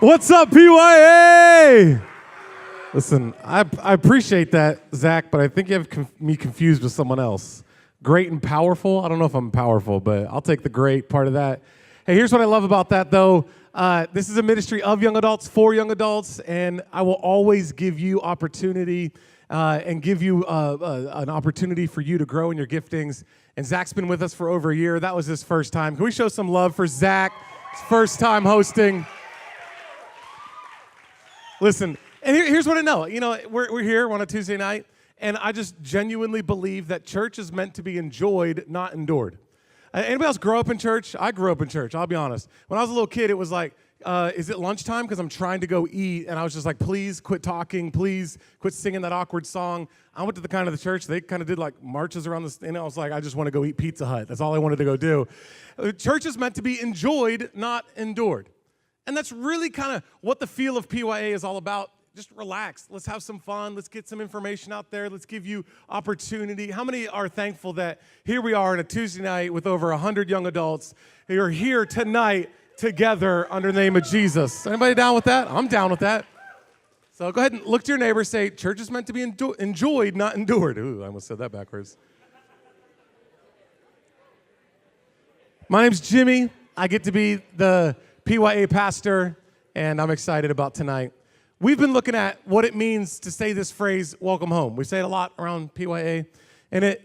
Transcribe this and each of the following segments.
What's up, PYA? Listen, I appreciate that, Zach, but I think you have me confused with someone else. Great and powerful. I don't know if I'm powerful, but I'll take the great part of that. Hey, here's what I love about that, though. This is a ministry of young adults, for young adults, and I will always give you opportunity and give you an opportunity for you to grow in your giftings. And Zach's been with us for over a year. That was his first time. Can we show some love for Zach? His first time hosting. Listen, and here's what I know. You know, we're here on a Tuesday night, and I just genuinely believe that church is meant to be enjoyed, not endured. Anybody else grow up in church? I grew up in church, I'll be honest. When I was a little kid, it was like, is it lunchtime? Because I'm trying to go eat, and I was just like, please quit talking, please quit singing that awkward song. I went to the church, they kind of did like marches around the, and I was like, I just want to go eat Pizza Hut. That's all I wanted to go do. Church is meant to be enjoyed, not endured. And that's really kind of what the feel of PYA is all about. Just relax. Let's have some fun. Let's get some information out there. Let's give you opportunity. How many are thankful that here we are on a Tuesday night with over 100 young adults who are here tonight together under the name of Jesus? Anybody down with that? I'm down with that. So go ahead and look to your neighbor, say, church is meant to be enjoyed, not endured. Ooh, I almost said that backwards. My name's Jimmy. I get to be the PYA pastor, and I'm excited about tonight. We've been looking at what it means to say this phrase, welcome home. We say it a lot around PYA, and it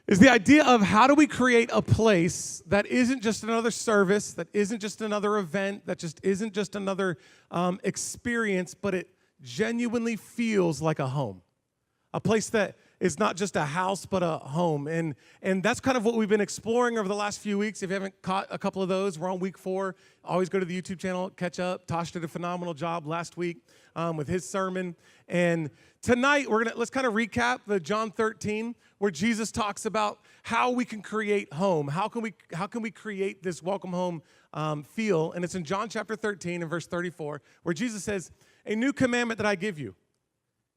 is the idea of how do we create a place that isn't just another service, that isn't just another event, that just isn't just another experience, but it genuinely feels like a home. A place that is not just a house, but a home. And that's kind of what we've been exploring over the last few weeks. If you haven't caught a couple of those, we're on week 4. Always go to the YouTube channel, catch up. Tosh did a phenomenal job last week with his sermon. And tonight, let's kind of recap the John 13, where Jesus talks about how we can create home. How can we create this welcome home feel? And it's in John chapter 13 and verse 34, where Jesus says, a new commandment that I give you.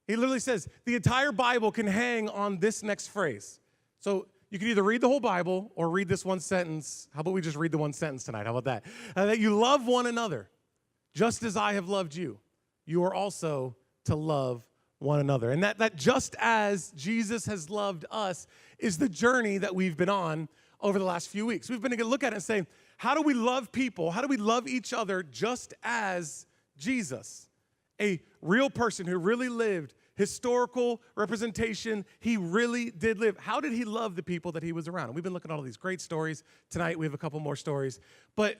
He literally says the entire Bible can hang on this next phrase. So you can either read the whole Bible or read this one sentence. How about we just read the one sentence tonight? How about that? That you love one another just as I have loved you. You are also to love one another. And that just as Jesus has loved us is the journey that we've been on over the last few weeks. We've been going to look at it and say, how do we love people? How do we love each other just as Jesus, a real person who really lived, historical representation, he really did live. How did he love the people that he was around? And we've been looking at all these great stories. Tonight we have a couple more stories. But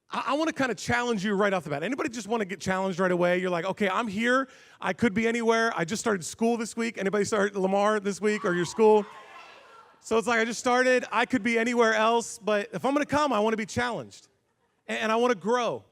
I want to kind of challenge you right off the bat. Anybody just want to get challenged right away? You're like, okay, I'm here. I could be anywhere. I just started school this week. Anybody start Lamar this week or your school? So it's like I just started. I could be anywhere else. But if I'm going to come, I want to be challenged. And I want to grow.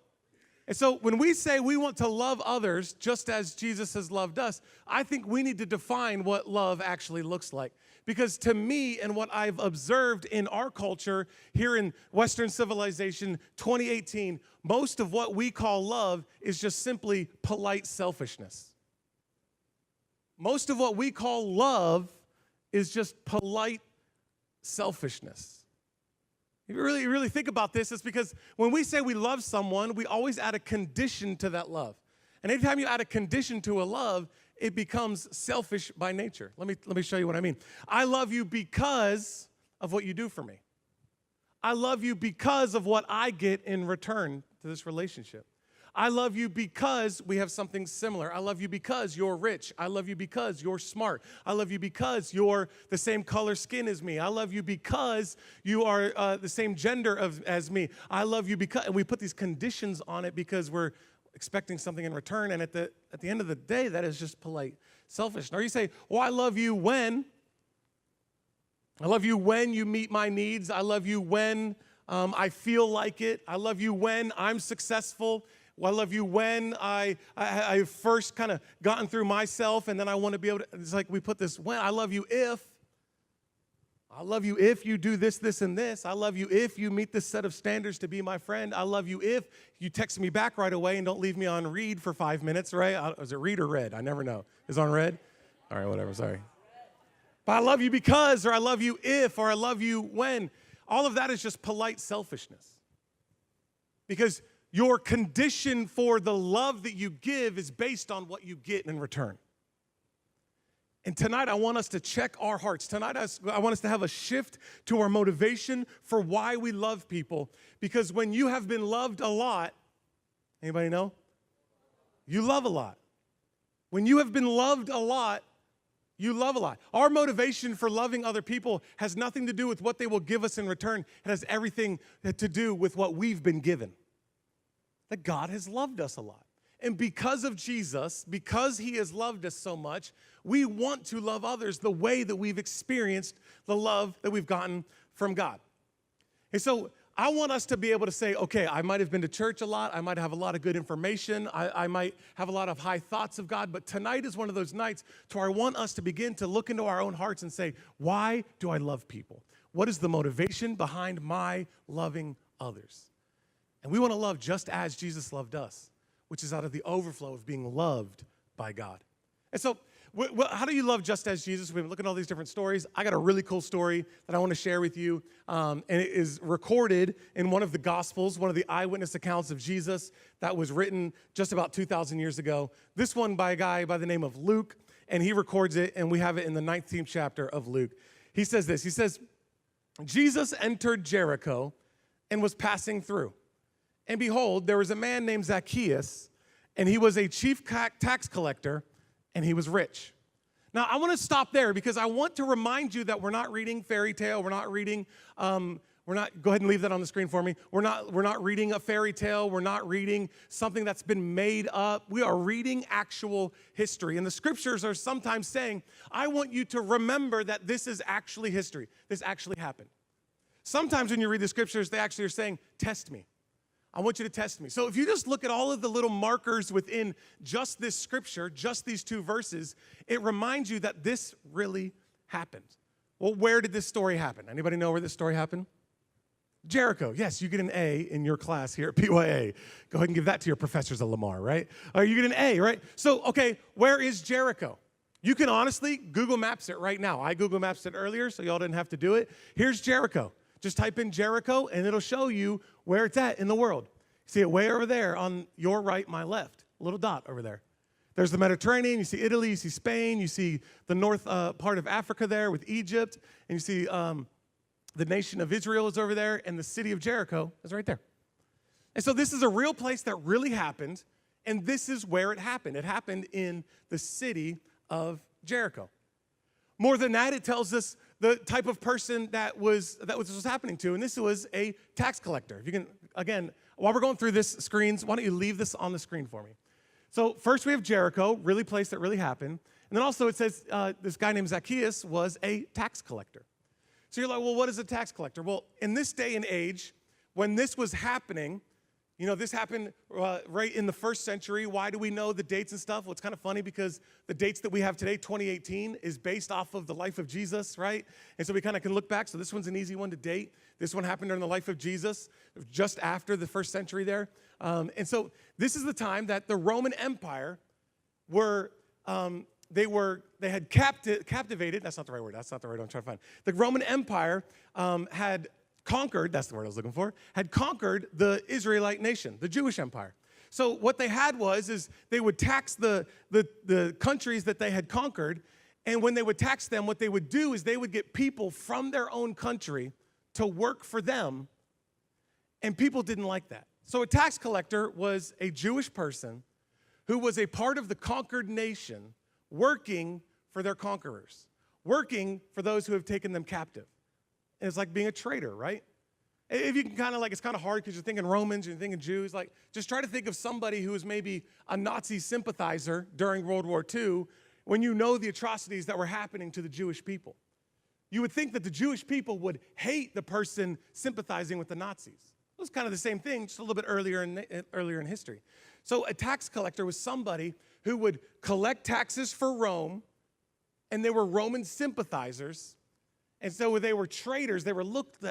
And so when we say we want to love others just as Jesus has loved us, I think we need to define what love actually looks like. Because to me and what I've observed in our culture here in Western civilization 2018, most of what we call love is just simply polite selfishness. Most of what we call love is just polite selfishness. If you really think about this, it's because when we say we love someone, we always add a condition to that love. And anytime you add a condition to a love, it becomes selfish by nature. Let me show you what I mean. I love you because of what you do for me. I love you because of what I get in return to this relationship. I love you because we have something similar. I love you because you're rich. I love you because you're smart. I love you because you're the same color skin as me. I love you because you are the same gender as me. I love you because, and we put these conditions on it because we're expecting something in return. And at the end of the day, that is just polite selfishness. Or you say, well, I love you when you meet my needs. I love you when I feel like it. I love you when I'm successful. I love you when I first kind of gotten through myself, and then I want to be able to, it's like we put this when. I love you if you do this, this, and this. I love you if you meet this set of standards to be my friend. I love you if you text me back right away and don't leave me on read for 5 minutes, right? Is it read or read? I never know. Is it on read? All right, whatever, sorry. But I love you because, or I love you if, or I love you when. All of that is just polite selfishness. Because your condition for the love that you give is based on what you get in return. And tonight, I want us to check our hearts. Tonight, I want us to have a shift to our motivation for why we love people. Because when you have been loved a lot, anybody know? You love a lot. When you have been loved a lot, you love a lot. Our motivation for loving other people has nothing to do with what they will give us in return. It has everything to do with what we've been given. That God has loved us a lot. And because of Jesus, because he has loved us so much, we want to love others the way that we've experienced the love that we've gotten from God. And so I want us to be able to say, okay, I might have been to church a lot. I might have a lot of good information. I might have a lot of high thoughts of God. But tonight is one of those nights where I want us to begin to look into our own hearts and say, why do I love people? What is the motivation behind my loving others? And we want to love just as Jesus loved us, which is out of the overflow of being loved by God. And so, how do you love just as Jesus? We've been looking at all these different stories. I got a really cool story that I want to share with you. And it is recorded in one of the Gospels, one of the eyewitness accounts of Jesus that was written just about 2,000 years ago. This one by a guy by the name of Luke, and he records it, and we have it in the 19th chapter of Luke. He says this, he says, Jesus entered Jericho and was passing through. And behold, there was a man named Zacchaeus, and he was a chief tax collector, and he was rich. Now, I want to stop there because I want to remind you that we're not reading fairy tale. We're not reading, go ahead and leave that on the screen for me. We're not reading a fairy tale. We're not reading something that's been made up. We are reading actual history. And the scriptures are sometimes saying, I want you to remember that this is actually history. This actually happened. Sometimes when you read the scriptures, they actually are saying, test me. I want you to test me. So if you just look at all of the little markers within just this scripture, just these two verses, it reminds you that this really happened. Well, where did this story happen? Anybody know where this story happened? Jericho. Yes, you get an A in your class here at PYA. Go ahead and give that to your professors at Lamar, right? You get an A, right? So, okay, where is Jericho? You can honestly Google Maps it right now. I Google Maps it earlier, so y'all didn't have to do it. Here's Jericho. Just type in Jericho, and it'll show you where it's at in the world. See it way over there on your right, my left, a little dot over there. There's the Mediterranean. You see Italy. You see Spain. You see the north part of Africa there with Egypt. And you see the nation of Israel is over there, and the city of Jericho is right there. And so this is a real place that really happened, and this is where it happened. It happened in the city of Jericho. More than that, it tells us the type of person that was happening to, and this was a tax collector. If you can, again, while we're going through this screens, why don't you leave this on the screen for me? So first we have Jericho, really place that really happened, and then also it says this guy named Zacchaeus was a tax collector. So you're like, well, what is a tax collector? Well, in this day and age, when this was happening, you know, this happened right in the first century. Why do we know the dates and stuff? Well, it's kind of funny because the dates that we have today, 2018, is based off of the life of Jesus, right? And so we kind of can look back. So this one's an easy one to date. This one happened during the life of Jesus, just after the first century there. And so this is the time that the Roman Empire they had captivated. That's not the right word. That's not the right word I'm trying to find. The Roman Empire had conquered, that's the word I was looking for, had conquered the Israelite nation, the Jewish empire. So what they had is they would tax the countries that they had conquered, and when they would tax them, what they would do is they would get people from their own country to work for them, and people didn't like that. So a tax collector was a Jewish person who was a part of the conquered nation working for their conquerors, working for those who have taken them captive. And it's like being a traitor, right? If you can kind of it's kind of hard because you're thinking Romans, you're thinking Jews. Like, just try to think of somebody who was maybe a Nazi sympathizer during World War II when you know the atrocities that were happening to the Jewish people. You would think that the Jewish people would hate the person sympathizing with the Nazis. It was kind of the same thing, just a little bit earlier in history. So a tax collector was somebody who would collect taxes for Rome, and they were Roman sympathizers. And so they were traitors. They were looked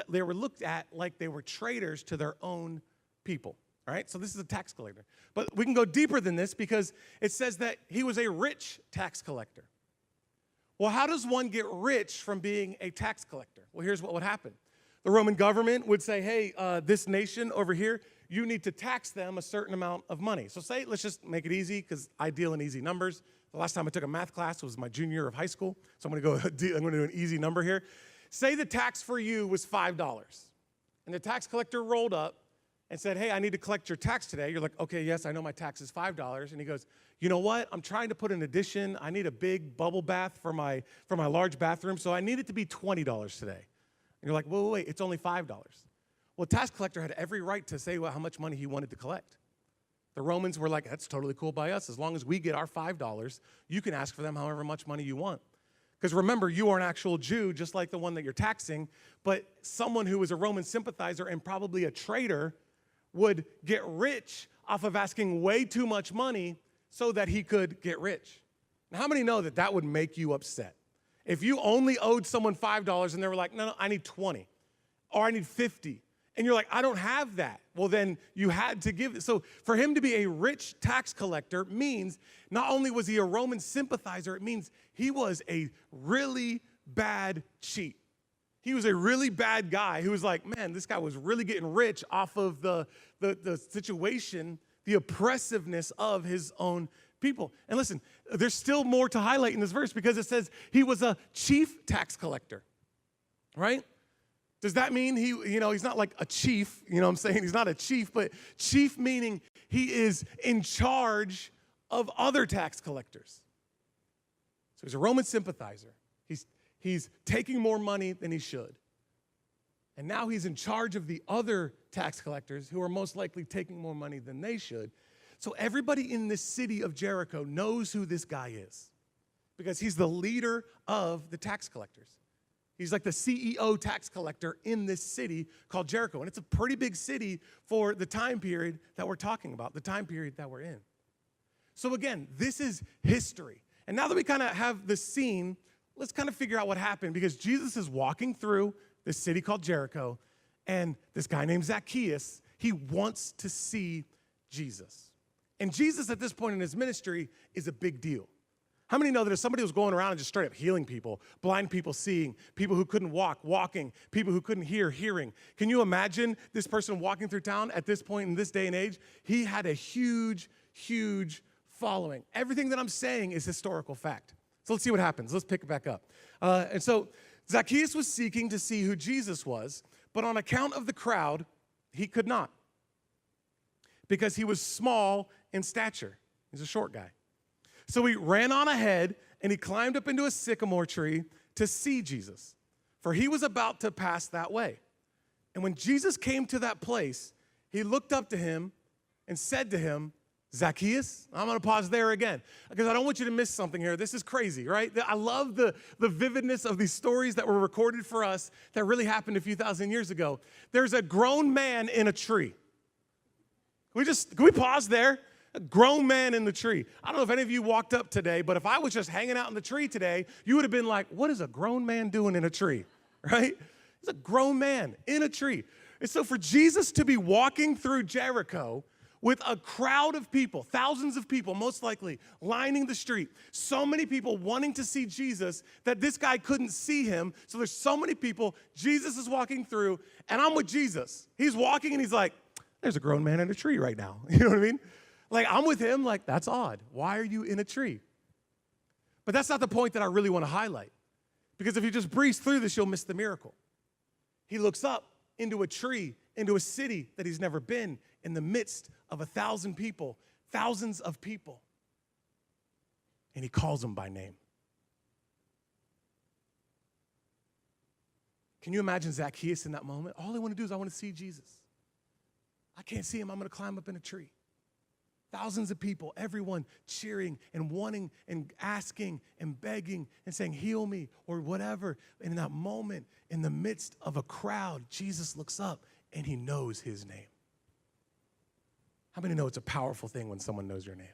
at like they were traitors to their own people. All right? So this is a tax collector. But we can go deeper than this because it says that he was a rich tax collector. Well, how does one get rich from being a tax collector? Well, here's what would happen. The Roman government would say, hey, this nation over here, you need to tax them a certain amount of money. So say, let's just make it easy because I deal in easy numbers. The last time I took a math class was my junior year of high school. So I'm going to do an easy number here. Say the tax for you was $5. And the tax collector rolled up and said, hey, I need to collect your tax today. You're like, okay, yes, I know my tax is $5. And he goes, you know what? I'm trying to put an addition. I need a big bubble bath for my large bathroom, so I need it to be $20 today. And you're like, wait, it's only $5. Well, the tax collector had every right to say how much money he wanted to collect. The Romans were like, that's totally cool by us. As long as we get our $5, you can ask for them however much money you want. Because remember, you are an actual Jew, just like the one that you're taxing, but someone who is a Roman sympathizer and probably a traitor would get rich off of asking way too much money so that he could get rich. Now, how many know that that would make you upset? If you only owed someone $5 and they were like, no, I need 20, or I need 50, and you're like, I don't have that. Well, then you had to give it. So for him to be a rich tax collector means not only was he a Roman sympathizer, it means he was a really bad cheat. He was a really bad guy who was like, man, this guy was really getting rich off of the situation, the oppressiveness of his own people. And listen, there's still more to highlight in this verse because it says he was a chief tax collector, right? Does that mean he's not like a chief, you know what I'm saying? He's not a chief, but chief meaning he is in charge of other tax collectors. So he's a Roman sympathizer. He's taking more money than he should. And now he's in charge of the other tax collectors who are most likely taking more money than they should. So everybody in this city of Jericho knows who this guy is because he's the leader of the tax collectors. He's like the CEO tax collector in this city called Jericho. And it's a pretty big city for the time period that we're talking about, the time period that we're in. So again, this is history. And now that we kind of have the scene, let's kind of figure out what happened because Jesus is walking through this city called Jericho, and this guy named Zacchaeus, he wants to see Jesus. And Jesus at this point in his ministry is a big deal. How many know that if somebody was going around and just straight up healing people, blind people seeing, people who couldn't walk, walking, people who couldn't hear, hearing? Can you imagine this person walking through town at this point in this day and age? He had a huge, huge following. Everything that I'm saying is historical fact. So let's see what happens. Let's pick it back up. And so Zacchaeus was seeking to see who Jesus was, but on account of the crowd, he could not because he was small in stature. He's a short guy. So he ran on ahead and he climbed up into a sycamore tree to see Jesus, for he was about to pass that way. And when Jesus came to that place, he looked up to him and said to him, Zacchaeus, I'm going to pause there again because I don't want you to miss something here. This is crazy, right? I love the vividness of these stories that were recorded for us that really happened a few thousand years ago. There's a grown man in a tree. Can we pause there? A grown man in the tree. I don't know if any of you walked up today, but if I was just hanging out in the tree today, you would have been like, what is a grown man doing in a tree, right? He's a grown man in a tree. And so for Jesus to be walking through Jericho with a crowd of people, thousands of people, most likely, lining the street, so many people wanting to see Jesus that this guy couldn't see him. So there's so many people, Jesus is walking through, and I'm with Jesus. He's walking, and he's like, there's a grown man in a tree right now. You know what I mean? Like, I'm with him, like, that's odd. Why are you in a tree? But that's not the point that I really want to highlight. Because if you just breeze through this, you'll miss the miracle. He looks up into a tree, into a city that he's never been, in the midst of 1,000 people, thousands of people. And he calls them by name. Can you imagine Zacchaeus in that moment? All I want to do is I want to see Jesus. I can't see him. I'm going to climb up in a tree. Thousands of people, everyone cheering and wanting and asking and begging and saying, heal me or whatever. And in that moment, in the midst of a crowd, Jesus looks up and he knows his name. How many know it's a powerful thing when someone knows your name?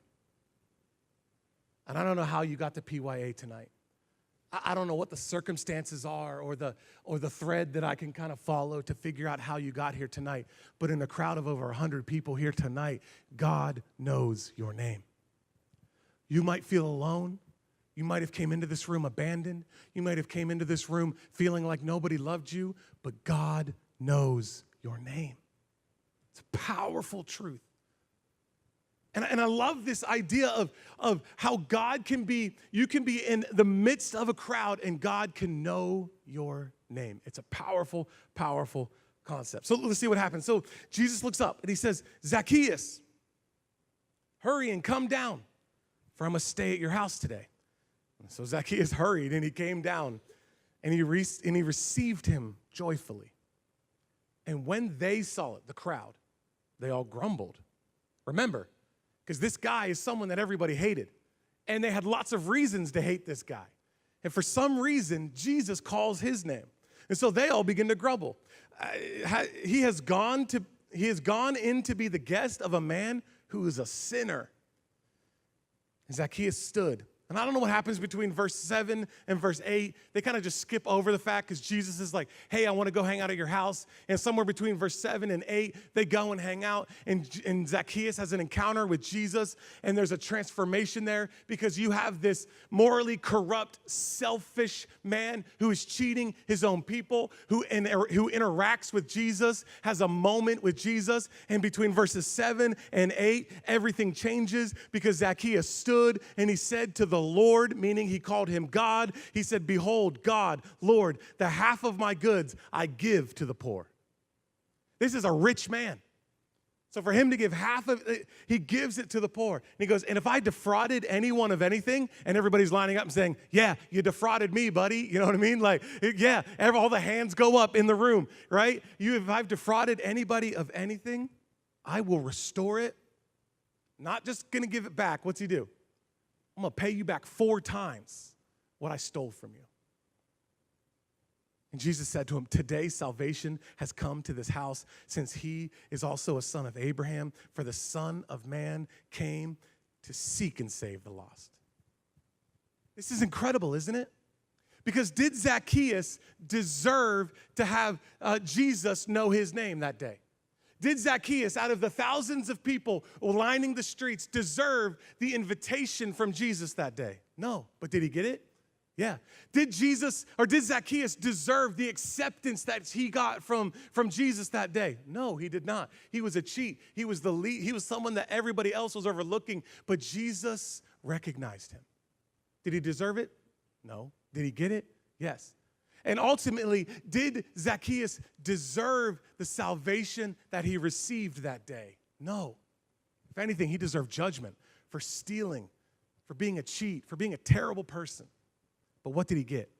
And I don't know how you got to PYA tonight. I don't know what the circumstances are or the thread that I can kind of follow to figure out how you got here tonight. But in a crowd of over 100 people here tonight, God knows your name. You might feel alone. You might have came into this room abandoned. You might have came into this room feeling like nobody loved you, but God knows your name. It's a powerful truth. And I love this idea of how God can be, you can be in the midst of a crowd and God can know your name. It's a powerful, powerful concept. So let's see what happens. So Jesus looks up and he says, Zacchaeus, hurry and come down, for I must stay at your house today. And so Zacchaeus hurried and he came down and he received him joyfully. And when they saw it, the crowd, they all grumbled. Remember, because this guy is someone that everybody hated. And they had lots of reasons to hate this guy. And for some reason, Jesus calls his name. And so they all begin to grumble. He has gone in to be the guest of a man who is a sinner. Zacchaeus stood. And I don't know what happens between verse 7 and verse 8. They kind of just skip over the fact because Jesus is like, hey, I want to go hang out at your house. And somewhere between verse 7 and 8, they go and hang out. And Zacchaeus has an encounter with Jesus. And there's a transformation there because you have this morally corrupt, selfish man who is cheating his own people, who interacts with Jesus, has a moment with Jesus. And between verses 7 and 8, everything changes because Zacchaeus stood and he said to the Lord, meaning he called him God. He said, behold, God, Lord, the half of my goods I give to the poor. This is a rich man. So for him to give half of it, he gives it to the poor. And he goes, and if I defrauded anyone of anything, and everybody's lining up and saying, yeah, you defrauded me, buddy. You know what I mean? Like, yeah, all the hands go up in the room, right? If I've defrauded anybody of anything, I will restore it. Not just going to give it back. What's he do? I'm going to pay you back 4 times what I stole from you. And Jesus said to him, today salvation has come to this house, since he is also a son of Abraham, for the Son of Man came to seek and save the lost. This is incredible, isn't it? Because did Zacchaeus deserve to have Jesus know his name that day? Did Zacchaeus, out of the thousands of people lining the streets, deserve the invitation from Jesus that day? No, but did he get it? Yeah. Did Zacchaeus deserve the acceptance that he got from Jesus that day? No, he did not. He was a cheat. He was the lead. He was someone that everybody else was overlooking, but Jesus recognized him. Did he deserve it? No. Did he get it? Yes. And ultimately, did Zacchaeus deserve the salvation that he received that day? No. If anything, he deserved judgment for stealing, for being a cheat, for being a terrible person. But what did he get?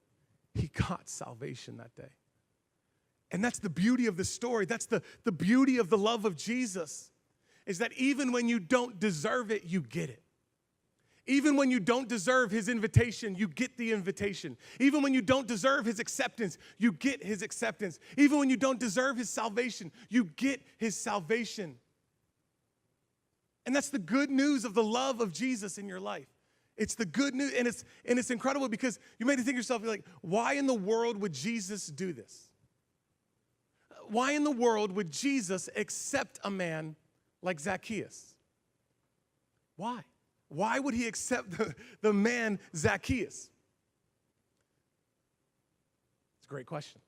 He got salvation that day. And that's the beauty of the story. That's the beauty of the love of Jesus, is that even when you don't deserve it, you get it. Even when you don't deserve his invitation, you get the invitation. Even when you don't deserve his acceptance, you get his acceptance. Even when you don't deserve his salvation, you get his salvation. And that's the good news of the love of Jesus in your life. It's the good news, and it's incredible because you may think to yourself, you're like, why in the world would Jesus do this? Why in the world would Jesus accept a man like Zacchaeus? Why? Why would he accept the man Zacchaeus? It's a great question.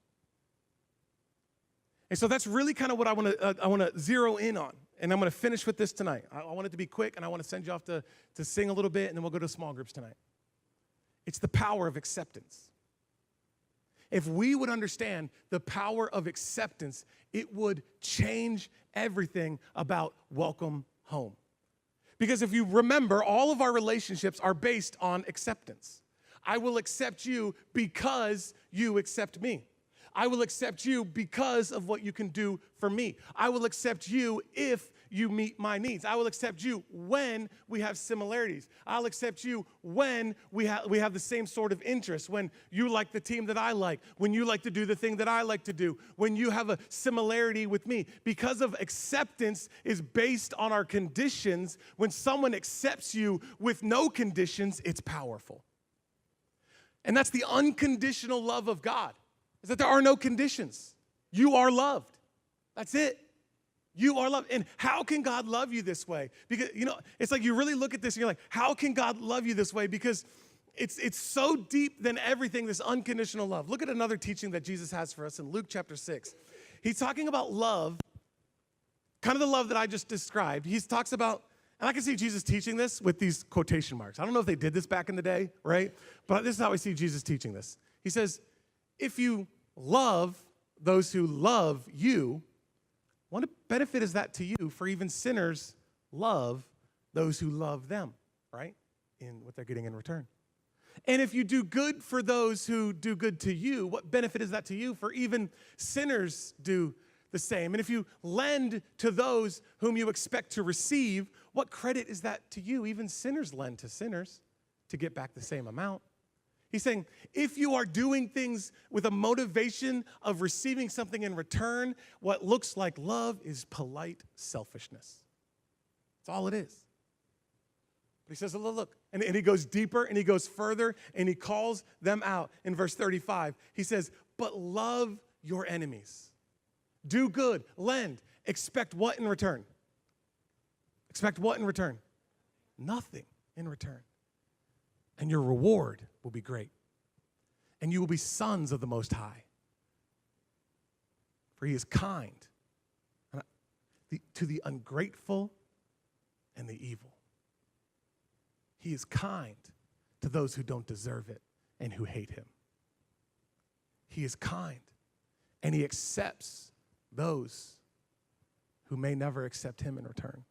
And so that's really kind of what I want to zero in on. And I'm going to finish with this tonight. I want it to be quick, and I want to send you off to sing a little bit, and then we'll go to small groups tonight. It's the power of acceptance. If we would understand the power of acceptance, it would change everything about welcome home. Because if you remember, all of our relationships are based on acceptance. I will accept you because you accept me. I will accept you because of what you can do for me. I will accept you if you meet my needs. I will accept you when we have similarities. I'll accept you when we have the same sort of interests, when you like the team that I like, when you like to do the thing that I like to do, when you have a similarity with me. Because of acceptance is based on our conditions, when someone accepts you with no conditions, it's powerful. And that's the unconditional love of God. Is that there are no conditions. You are loved. That's it. You are loved. And how can God love you this way? Because, it's like you really look at this and you're like, how can God love you this way? Because it's so deep than everything, this unconditional love. Look at another teaching that Jesus has for us in Luke chapter 6. He's talking about love kind of the love that I just described. He talks about, and I can see Jesus teaching this with these quotation marks. I don't know if they did this back in the day, right? But this is how I see Jesus teaching this. He says, if you love those who love you, what benefit is that to you? For even sinners love those who love them, right? In what they're getting in return. And if you do good for those who do good to you, what benefit is that to you? For even sinners do the same. And if you lend to those whom you expect to receive, what credit is that to you? Even sinners lend to sinners to get back the same amount. He's saying, if you are doing things with a motivation of receiving something in return, what looks like love is polite selfishness. That's all it is. But he says, look, and he goes deeper and he goes further and he calls them out in verse 35. He says, but love your enemies. Do good, lend, expect what in return? Expect what in return? Nothing in return. And your reward will be great. And you will be sons of the Most High. For he is kind to the ungrateful and the evil. He is kind to those who don't deserve it and who hate him. He is kind, and he accepts those who may never accept him in return.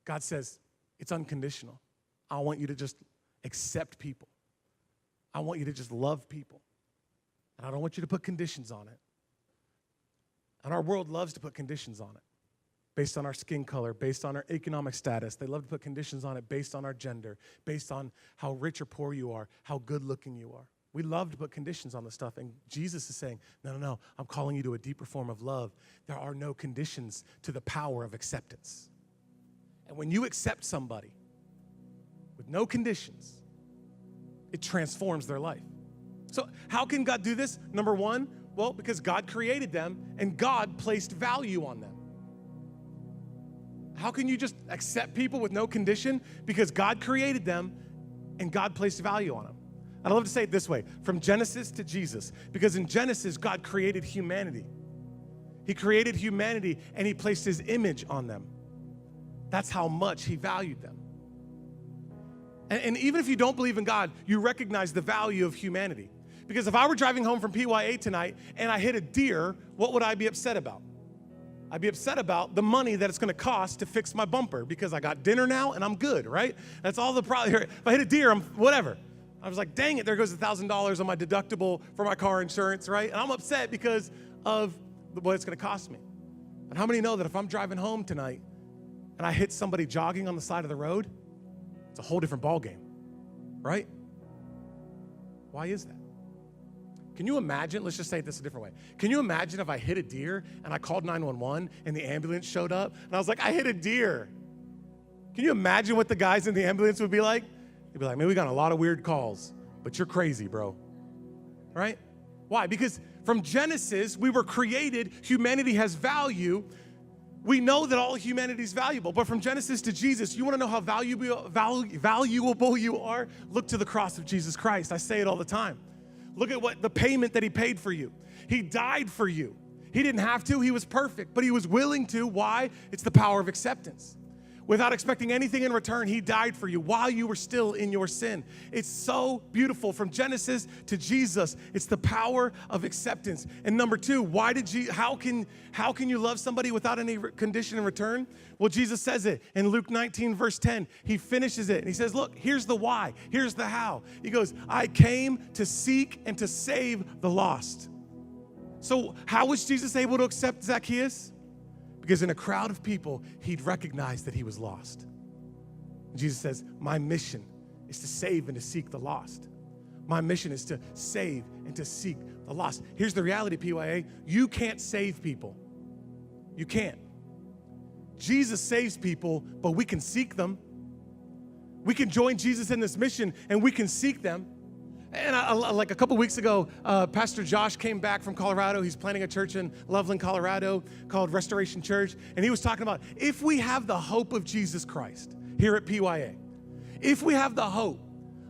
God says, it's unconditional. I want you to just accept people. I want you to just love people. And I don't want you to put conditions on it. And our world loves to put conditions on it. Based on our skin color, based on our economic status. They love to put conditions on it based on our gender, based on how rich or poor you are, how good looking you are. We love to put conditions on this stuff. And Jesus is saying, no, I'm calling you to a deeper form of love. There are no conditions to the power of acceptance. And when you accept somebody with no conditions, it transforms their life. So how can God do this? Number one, well, because God created them and God placed value on them. How can you just accept people with no condition? Because God created them and God placed value on them. And I love to say it this way, from Genesis to Jesus. Because in Genesis, God created humanity. He created humanity and he placed his image on them. That's how much he valued them. And even if you don't believe in God, you recognize the value of humanity. Because if I were driving home from PYA tonight and I hit a deer, what would I be upset about? I'd be upset about the money that it's going to cost to fix my bumper because I got dinner now and I'm good, right? That's all the problem here. If I hit a deer, I'm whatever. I was like, dang it, there goes $1,000 on my deductible for my car insurance, right? And I'm upset because of what it's going to cost me. And how many know that if I'm driving home tonight and I hit somebody jogging on the side of the road, it's a whole different ballgame, right? Why is that? Can you imagine, let's just say it this a different way. Can you imagine if I hit a deer and I called 911 and the ambulance showed up and I was like, I hit a deer. Can you imagine what the guys in the ambulance would be like? They'd be like, man, we got a lot of weird calls, but you're crazy, bro. Right? Why? Because from Genesis, we were created, humanity has value. We know that all humanity is valuable, but from Genesis to Jesus, you want to know how valuable you are? Look to the cross of Jesus Christ. I say it all the time. Look at what the payment that he paid for you. He died for you. He didn't have to. He was perfect, but he was willing to. Why? It's the power of acceptance. Without expecting anything in return, he died for you while you were still in your sin. It's so beautiful. From Genesis to Jesus, it's the power of acceptance. And number two, how can you love somebody without any condition in return? Well, Jesus says it in Luke 19, verse 10. He finishes it and he says, look, here's the why, here's the how. He goes, I came to seek and to save the lost. So how was Jesus able to accept Zacchaeus? Because in a crowd of people, he'd recognized that he was lost. And Jesus says, my mission is to save and to seek the lost. My mission is to save and to seek the lost. Here's the reality, PYA. You can't save people. You can't. Jesus saves people, but we can seek them. We can join Jesus in this mission, and we can seek them. And like a couple weeks ago, Pastor Josh came back from Colorado. He's planning a church in Loveland, Colorado called Restoration Church. And he was talking about if we have the hope of Jesus Christ here at PYA, if we have the hope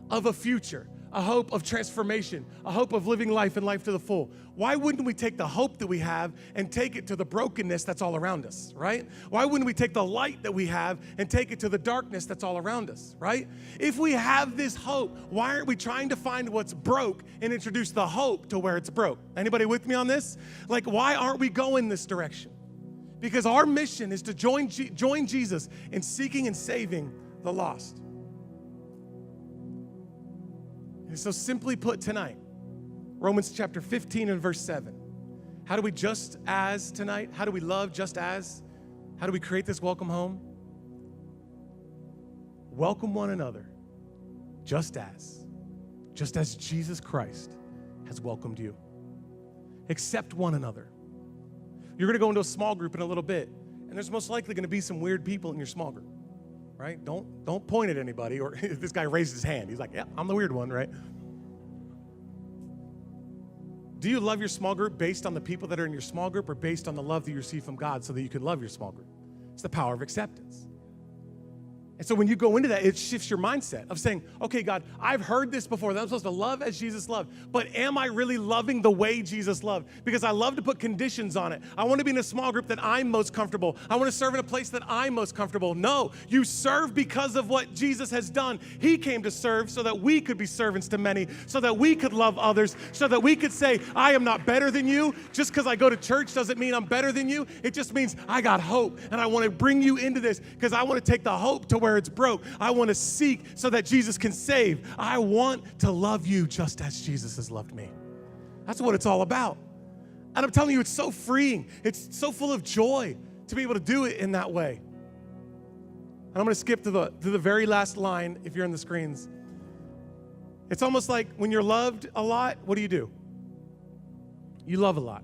of a future, a hope of transformation, a hope of living life and life to the full. Why wouldn't we take the hope that we have and take it to the brokenness that's all around us, right? Why wouldn't we take the light that we have and take it to the darkness that's all around us, right? If we have this hope, why aren't we trying to find what's broke and introduce the hope to where it's broke? Anybody with me on this? Like, why aren't we going this direction? Because our mission is to join Jesus in seeking and saving the lost. And so simply put tonight, Romans chapter 15 and verse 7. How do we just as tonight? How do we love just as? How do we create this welcome home? Welcome one another just as Jesus Christ has welcomed you. Accept one another. You're going to go into a small group in a little bit, and there's most likely going to be some weird people in your small group, right? Don't point at anybody, or if this guy raised his hand. He's like, yeah, I'm the weird one, right? Do you love your small group based on the people that are in your small group, or based on the love that you receive from God so that you can love your small group? It's the power of acceptance. And so when you go into that, it shifts your mindset of saying, okay, God, I've heard this before, that I'm supposed to love as Jesus loved, but am I really loving the way Jesus loved? Because I love to put conditions on it. I want to be in a small group that I'm most comfortable. I want to serve in a place that I'm most comfortable. No, you serve because of what Jesus has done. He came to serve so that we could be servants to many, so that we could love others, so that we could say, I am not better than you. Just because I go to church doesn't mean I'm better than you. It just means I got hope, and I want to bring you into this because I want to take the hope to where it's broke. I want to seek so that Jesus can save. I want to love you just as Jesus has loved me. That's what it's all about. And I'm telling you, it's so freeing. It's so full of joy to be able to do it in that way. And I'm going to skip to the very last line if you're on the screens. It's almost like when you're loved a lot, what do? You love a lot.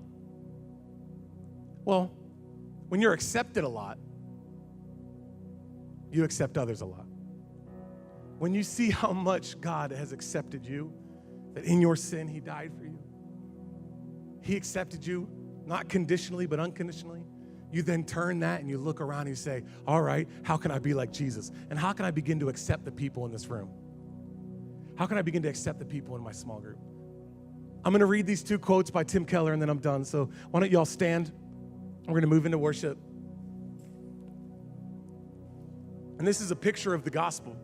Well, when you're accepted a lot, you accept others a lot. When you see how much God has accepted you, that in your sin He died for you, He accepted you, not conditionally, but unconditionally, you then turn that and you look around and you say, all right, how can I be like Jesus? And how can I begin to accept the people in this room? How can I begin to accept the people in my small group? I'm going to read these two quotes by Tim Keller and then I'm done. So why don't y'all stand? We're going to move into worship. And this is a picture of the gospel,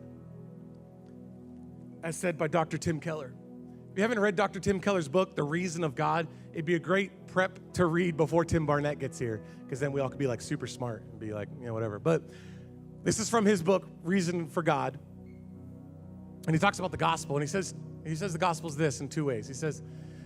as said by Dr. Tim Keller. If you haven't read Dr. Tim Keller's book, The Reason of God, it'd be a great prep to read before Tim Barnett gets here, because then we all could be like super smart and be like, whatever. But this is from his book, Reason for God. And he talks about the gospel, and he says the gospel is this in two ways. He says,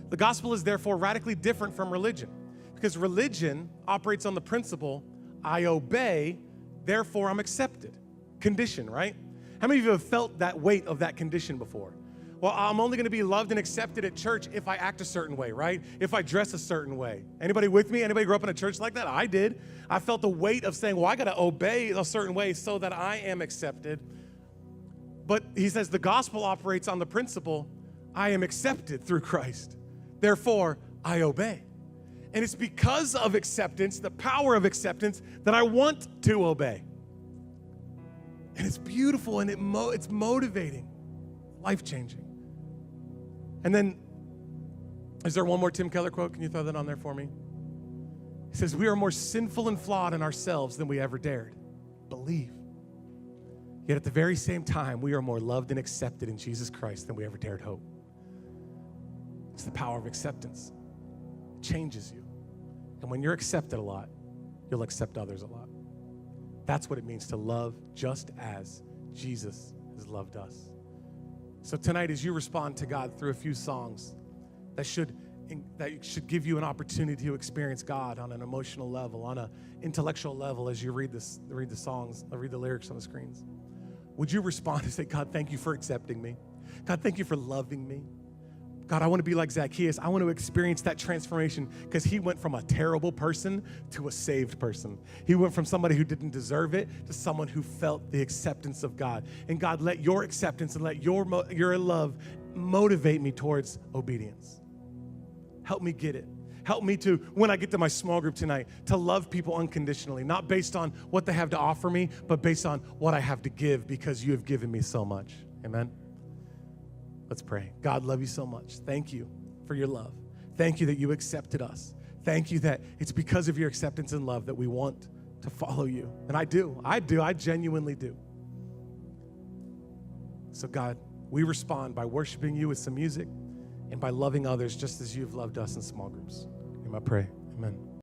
the gospel is therefore radically different from religion, because religion operates on the principle, I obey, therefore I'm accepted. Condition, right? How many of you have felt that weight of that condition before? Well, I'm only going to be loved and accepted at church if I act a certain way, right? If I dress a certain way. Anybody with me? Anybody grew up in a church like that? I did. I felt the weight of saying, well, I got to obey a certain way so that I am accepted. But he says the gospel operates on the principle, I am accepted through Christ. Therefore, I obey. And it's because of acceptance, the power of acceptance, that I want to obey. And it's beautiful, and it's motivating, life-changing. And then, is there one more Tim Keller quote? Can you throw that on there for me? He says, we are more sinful and flawed in ourselves than we ever dared believe. Yet at the very same time, we are more loved and accepted in Jesus Christ than we ever dared hope. It's the power of acceptance. It changes you. And when you're accepted a lot, you'll accept others a lot. That's what it means to love just as Jesus has loved us. So tonight, as you respond to God through a few songs that should give you an opportunity to experience God on an emotional level, on an intellectual level, as you read the songs, read the lyrics on the screens, would you respond and say, God, thank you for accepting me. God, thank you for loving me. God, I want to be like Zacchaeus. I want to experience that transformation because he went from a terrible person to a saved person. He went from somebody who didn't deserve it to someone who felt the acceptance of God. And God, let your acceptance and let your love motivate me towards obedience. Help me get it. Help me to, when I get to my small group tonight, to love people unconditionally, not based on what they have to offer me, but based on what I have to give because you have given me so much. Amen. Let's pray. God, love you so much. Thank you for your love. Thank you that you accepted us. Thank you that it's because of your acceptance and love that we want to follow you. And I do. I genuinely do. So God, we respond by worshiping you with some music and by loving others just as you've loved us in small groups. In my pray, amen.